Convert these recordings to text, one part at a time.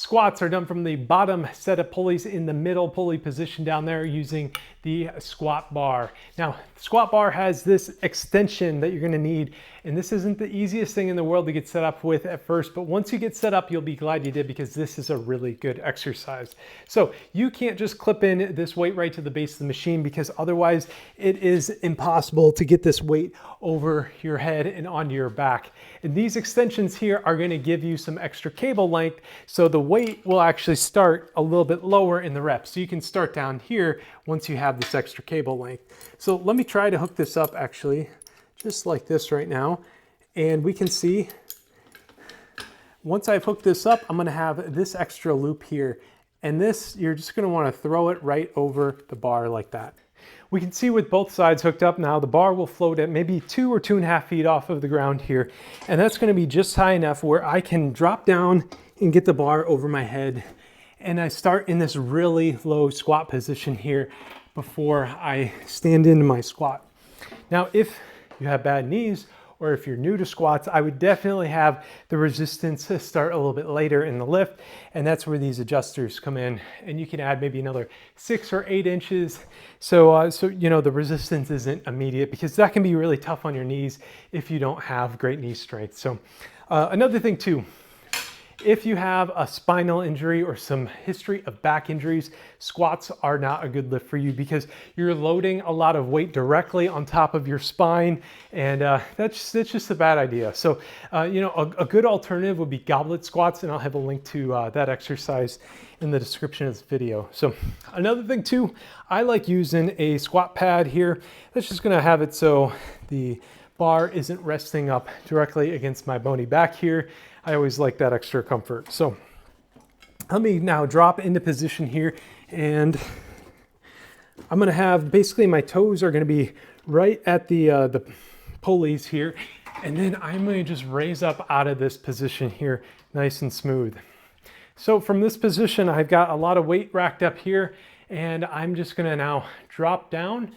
Squats are done from the bottom set of pulleys in the middle pulley position down there using the squat bar. Now, the squat bar has this extension that you're gonna need, and this isn't the easiest thing in the world to get set up with at first, but once you get set up, you'll be glad you did because this is a really good exercise. So you can't just clip in this weight right to the base of the machine because otherwise it is impossible to get this weight over your head and onto your back. And these extensions here are gonna give you some extra cable length, so the weight will actually start a little bit lower in the rep. So you can start down here once you have this extra cable length. So let me try to hook this up actually, just like this right now. And we can see, once I've hooked this up, I'm gonna have this extra loop here. And this, you're just gonna wanna throw it right over the bar like that. We can see with both sides hooked up now, the bar will float at maybe 2 or 2.5 feet off of the ground here. And that's gonna be just high enough where I can drop down and get the bar over my head. And I start in this really low squat position here before I stand into my squat. Now, if you have bad knees, or if you're new to squats, I would definitely have the resistance start a little bit later in the lift, and that's where these adjusters come in. And you can add maybe another 6 or 8 inches, so you know the resistance isn't immediate, because that can be really tough on your knees if you don't have great knee strength. So another thing too, if you have a spinal injury or some history of back injuries, squats are not a good lift for you because you're loading a lot of weight directly on top of your spine, and that's just a bad idea. So, you know, a good alternative would be goblet squats, and I'll have a link to that exercise in the description of this video. So another thing too, I like using a squat pad here. That's just gonna have it so the bar isn't resting up directly against my bony back here. I always like that extra comfort. So let me now drop into position here, and I'm gonna have, basically my toes are gonna be right at the pulleys here, and then I'm gonna just raise up out of this position here, nice and smooth. So from this position, I've got a lot of weight racked up here, and I'm just gonna now drop down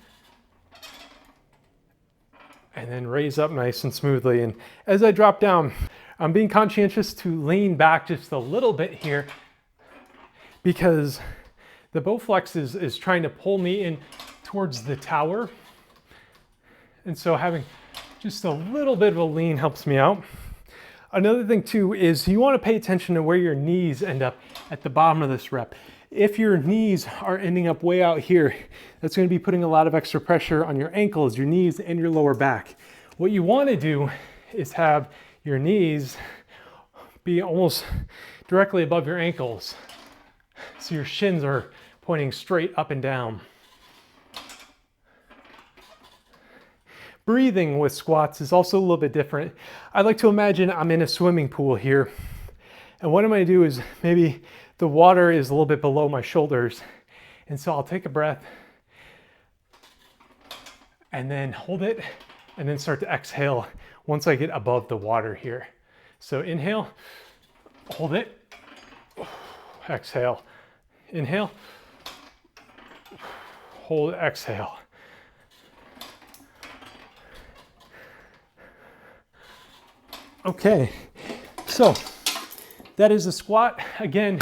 and then raise up nice and smoothly. And as I drop down, I'm being conscientious to lean back just a little bit here because the Bowflex is trying to pull me in towards the tower. And so having just a little bit of a lean helps me out. Another thing too is you want to pay attention to where your knees end up at the bottom of this rep. If your knees are ending up way out here, that's going to be putting a lot of extra pressure on your ankles, your knees, and your lower back. What you want to do is have your knees be almost directly above your ankles, so your shins are pointing straight up and down. Breathing with squats is also a little bit different. I like to imagine I'm in a swimming pool here, and what I'm going to do is maybe the water is a little bit below my shoulders, and so I'll take a breath and then hold it and then start to exhale once I get above the water here. So inhale, hold it, exhale, inhale, hold, exhale. Okay, so that is a squat. Again,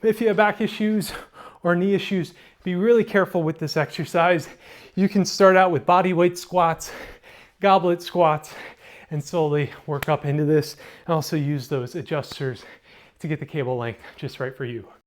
if you have back issues or knee issues, be really careful with this exercise. You can start out with body weight squats, goblet squats, and slowly work up into this, and also use those adjusters to get the cable length just right for you.